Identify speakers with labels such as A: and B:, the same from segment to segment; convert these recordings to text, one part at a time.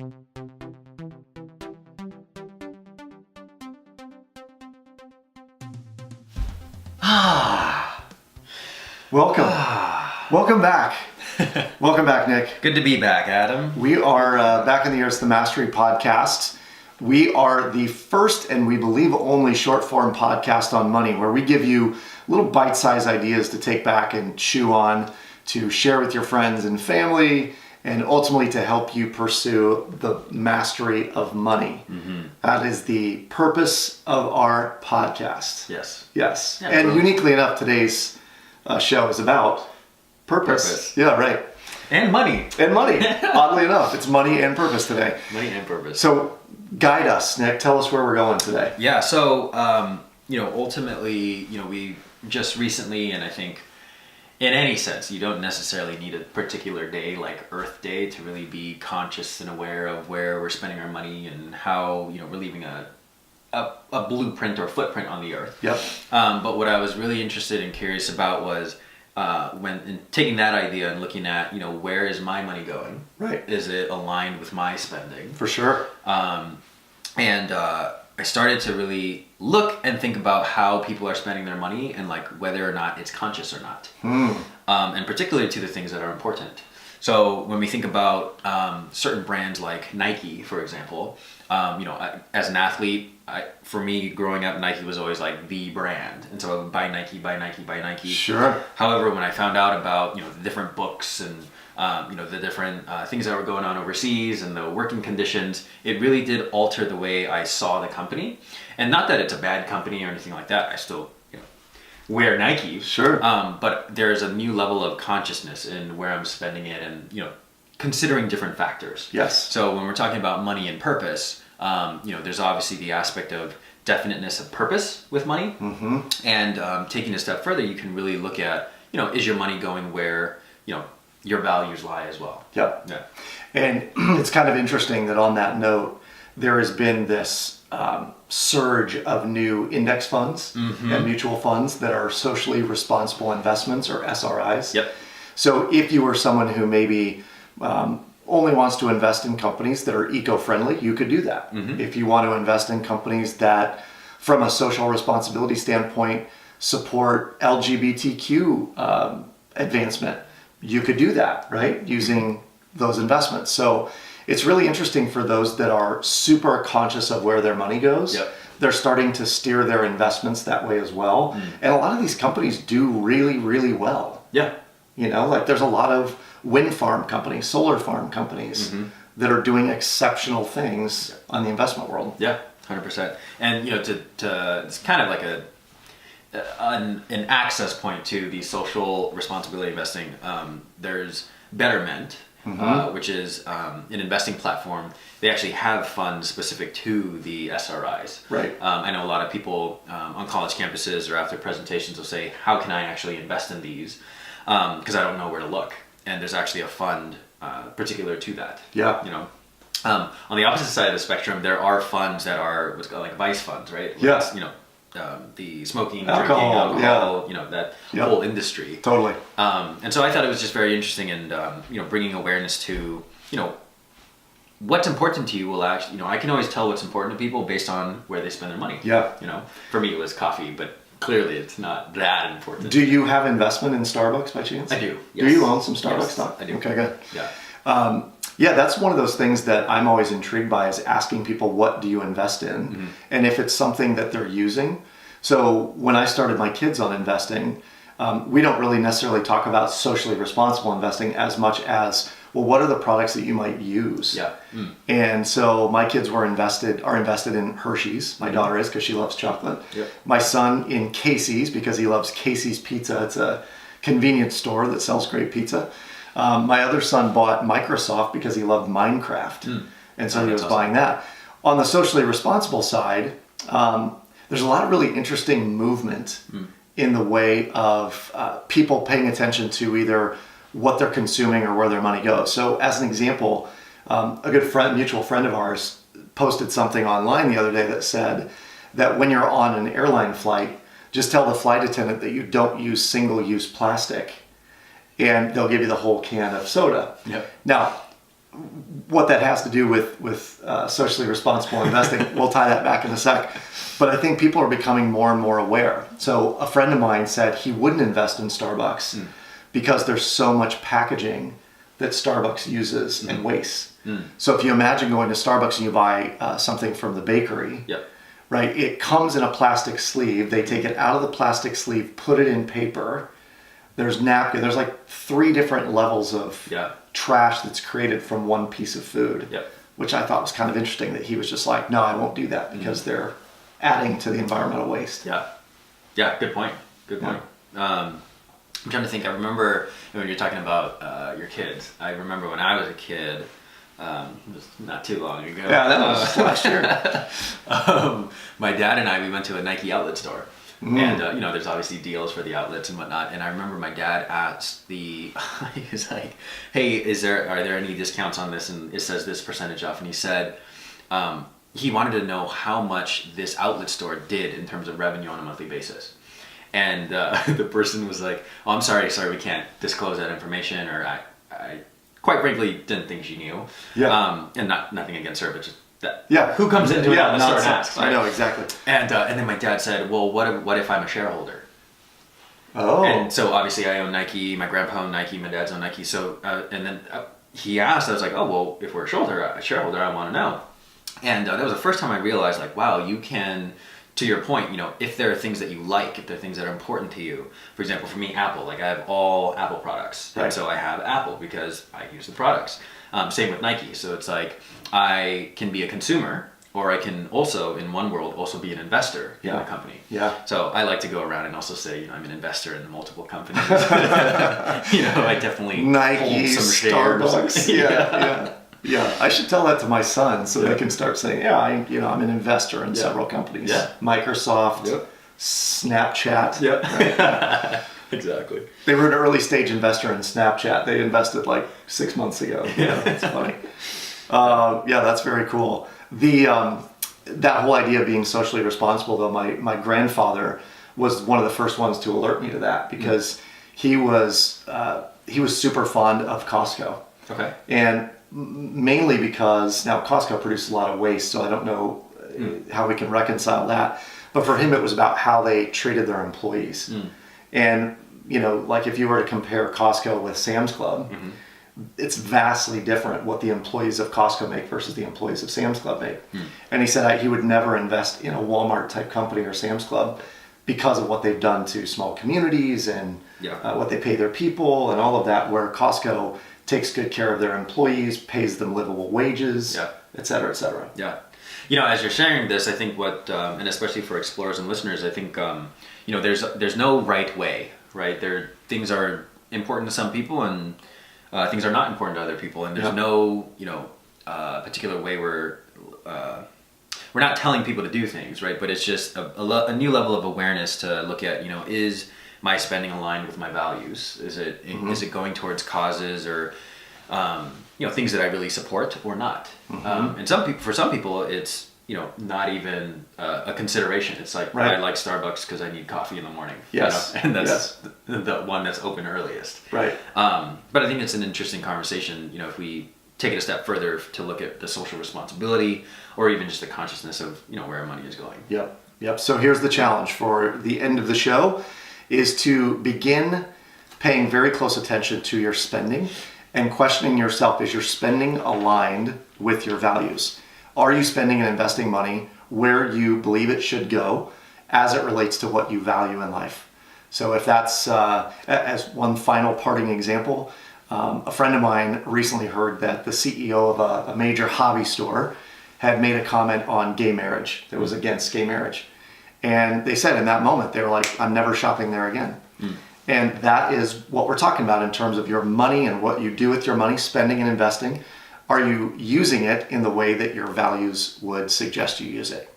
A: Welcome. Welcome back. Welcome back, Nick.
B: Good to be back, Adam.
A: We are back in the Earth's the Mastery podcast. We are the first and we believe only short form podcast on money where we give you little bite-sized ideas to take back and chew on, to share with your friends and family, and ultimately to help you pursue the mastery of money. Mm-hmm. That is the purpose of our podcast.
B: Yes.
A: Yes.
B: Yeah,
A: and
B: really.
A: uniquely enough, today's show is about purpose. Yeah, right.
B: And money.
A: And money. Oddly enough, it's money and purpose today.
B: Money and purpose.
A: So guide us, Nick. Tell us where we're going today.
B: Yeah, so, ultimately, we just recently, and I think in any sense, you don't necessarily need a particular day like Earth Day to really be conscious and aware of where we're spending our money and how, we're leaving a blueprint or footprint on the earth.
A: Yep.
B: But what I was really interested and curious about was when taking that idea and looking at, where is my money going?
A: Right.
B: Is it aligned with my spending?
A: For sure.
B: I started to really look and think about how people are spending their money and like whether or not it's conscious or not. And particularly to the things that are important. So when we think about certain brands like Nike, for example, as an athlete, for me growing up, Nike was always like the brand. And so I would buy Nike, buy Nike, buy Nike.
A: Sure.
B: However, when I found out about, the different books and, the different things that were going on overseas and the working conditions, it really did alter the way I saw the company. And not that it's a bad company or anything like that. I still, wear Nike.
A: Sure.
B: But there's a new level of consciousness in where I'm spending it and, considering different factors.
A: Yes.
B: So when we're talking about money and purpose, there's obviously the aspect of definiteness of purpose with money. Mm-hmm. And taking a step further, you can really look at, is your money going where, your values lie as well.
A: Yep.
B: Yeah.
A: And it's kind of interesting that on that note, there has been this surge of new index funds and mutual funds that are socially responsible investments, or SRIs.
B: Yep.
A: So if you are someone who maybe only wants to invest in companies that are eco-friendly, you could do that. Mm-hmm. If you want to invest in companies that, from a social responsibility standpoint, support LGBTQ advancement, you could do that, right? Using those investments. So it's really interesting for those that are super conscious of where their money goes.
B: Yep.
A: They're starting to steer their investments that way as well. And a lot of these companies do really, really well.
B: Yeah.
A: Like there's a lot of wind farm companies, solar farm companies that are doing exceptional things on the investment world.
B: Yeah, 100%. And it's kind of like an access point to the social responsibility investing. There's Betterment, which is an investing platform. They actually have funds specific to the SRIs.
A: Right.
B: I know a lot of people on college campuses or after presentations will say, how can I actually invest in these? Because I don't know where to look. And there's actually a fund particular to that.
A: Yeah.
B: On the opposite side of the spectrum, there are funds that are what's called like vice funds, right?
A: Yeah.
B: It's, the smoking,
A: Alcohol,
B: drinking, alcohol, that whole industry.
A: Totally.
B: And so I thought it was just very interesting and, bringing awareness to, what's important to you will actually, I can always tell what's important to people based on where they spend their money.
A: Yeah.
B: For me it was coffee, but clearly it's not that important.
A: Do you have investment in Starbucks by chance?
B: I do.
A: Yes. Do you own some Starbucks stock?
B: I do.
A: Okay, good.
B: Yeah.
A: Yeah, that's one of those things that I'm always intrigued by, is asking people, what do you invest in? And if it's something that they're using. So when I started my kids on investing, we don't really necessarily talk about socially responsible investing as much as, well, what are the products that you might use?
B: Yeah.
A: And so my kids are invested in Hershey's. My daughter is, because she loves chocolate.
B: Yep.
A: My son in Casey's, because he loves Casey's Pizza. It's a convenience store that sells great pizza. My other son bought Microsoft because he loved Minecraft. And so he was buying that. On the socially responsible side, there's a lot of really interesting movement in the way of people paying attention to either what they're consuming or where their money goes. So as an example, a good friend, mutual friend of ours, posted something online the other day that said that when you're on an airline flight, just tell the flight attendant that you don't use single-use plastic, and they'll give you the whole can of soda.
B: Yep.
A: Now, what that has to do with socially responsible investing, we'll tie that back in a sec. But I think people are becoming more and more aware. So a friend of mine said he wouldn't invest in Starbucks because there's so much packaging that Starbucks uses and wastes. So if you imagine going to Starbucks and you buy something from the bakery,
B: Yep.
A: right? It comes in a plastic sleeve. They take it out of the plastic sleeve, put it in paper. There's napkin. There's like 3 different levels of trash that's created from one piece of food, which I thought was kind of interesting that he was just like, no, I won't do that because they're adding to the environmental waste.
B: Yeah, good point. Good point. I'm trying to think. I remember when you're talking about your kids. I remember when I was a kid, it was not too long ago.
A: Yeah, that was last year.
B: My dad and we went to a Nike outlet store. And, there's obviously deals for the outlets and whatnot. And I remember my dad asked he was like, hey, are there any discounts on this? And it says this percentage off. And he said, he wanted to know how much this outlet store did in terms of revenue on a monthly basis. And the person was like, oh, I'm sorry, we can't disclose that information. Or I quite frankly didn't think she knew.
A: Yeah.
B: And nothing against her, but just that.
A: Yeah.
B: Who comes into an outlet store and asks?
A: Right? I know, exactly.
B: And then my dad said, well, what if I'm a shareholder?
A: Oh.
B: And so obviously I own Nike, my grandpa owned Nike, my dad's owned Nike. So, and then he asked, I was like, oh, well, if we're a shareholder, I want to know. And that was the first time I realized, like, wow, you can, to your point, if there are things that you like, if there are things that are important to you, for example, for me, Apple, like I have all Apple products.
A: Right.
B: And so I have Apple because I use the products. Same with Nike. So it's like, I can be a consumer, or I can also, in one world, also be an investor in the company.
A: Yeah.
B: So I like to go around and also say, I'm an investor in multiple companies. I definitely
A: Nike,
B: hold some shares.
A: Starbucks. Yeah. I should tell that to my son so they can start saying, I'm an investor in several companies.
B: Yeah.
A: Microsoft, Snapchat.
B: Yep. Exactly.
A: They were an early stage investor in Snapchat. They invested like 6 months ago. Yeah, that's funny. That's very cool. That whole idea of being socially responsible, though, my grandfather was one of the first ones to alert me to that because he was super fond of Costco.
B: Okay.
A: And mainly because now Costco produces a lot of waste, so I don't know how we can reconcile that. But for him, it was about how they treated their employees. And like if you were to compare Costco with Sam's Club. It's vastly different what the employees of Costco make versus the employees of Sam's Club make. And he said he would never invest in a Walmart type company or Sam's Club because of what they've done to small communities and what they pay their people and all of that, where Costco takes good care of their employees, pays them livable wages, et cetera, et cetera.
B: Yeah. As you're sharing this, I think and especially for explorers and listeners, I think, there's no right way, right? Things are important to some people and things are not important to other people, and there's no, particular way we're not telling people to do things, right? But it's just a new level of awareness to look at, is my spending aligned with my values? Is it going towards causes or, things that I really support or not? And for some people, it's, not even a consideration. It's like, I like Starbucks because I need coffee in the morning.
A: Yes.
B: And that's the one that's open earliest.
A: Right.
B: But I think it's an interesting conversation, if we take it a step further to look at the social responsibility or even just the consciousness of, where our money is going.
A: Yep. So here's the challenge for the end of the show is to begin paying very close attention to your spending and questioning yourself, is your spending aligned with your values? Are you spending and investing money where you believe it should go as it relates to what you value in life? So if that's, as one final parting example, a friend of mine recently heard that the CEO of a major hobby store had made a comment on gay marriage, that was against gay marriage. And they said in that moment, they were like, I'm never shopping there again. And that is what we're talking about in terms of your money and what you do with your money, spending and investing. Are you using it in the way that your values would suggest you use it?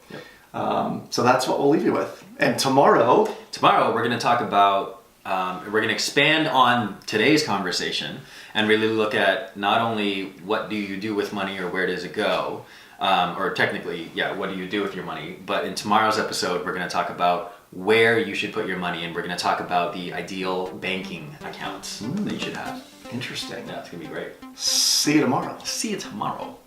A: So that's what we'll leave you with. And tomorrow
B: we're going to talk about, we're going to expand on today's conversation and really look at not only what do you do with money or where does it go, or technically, what do you do with your money? But in tomorrow's episode, we're going to talk about where you should put your money, and we're going to talk about the ideal banking accounts that you should have.
A: Interesting.
B: Yeah, it's gonna be great.
A: See you tomorrow.
B: See you tomorrow.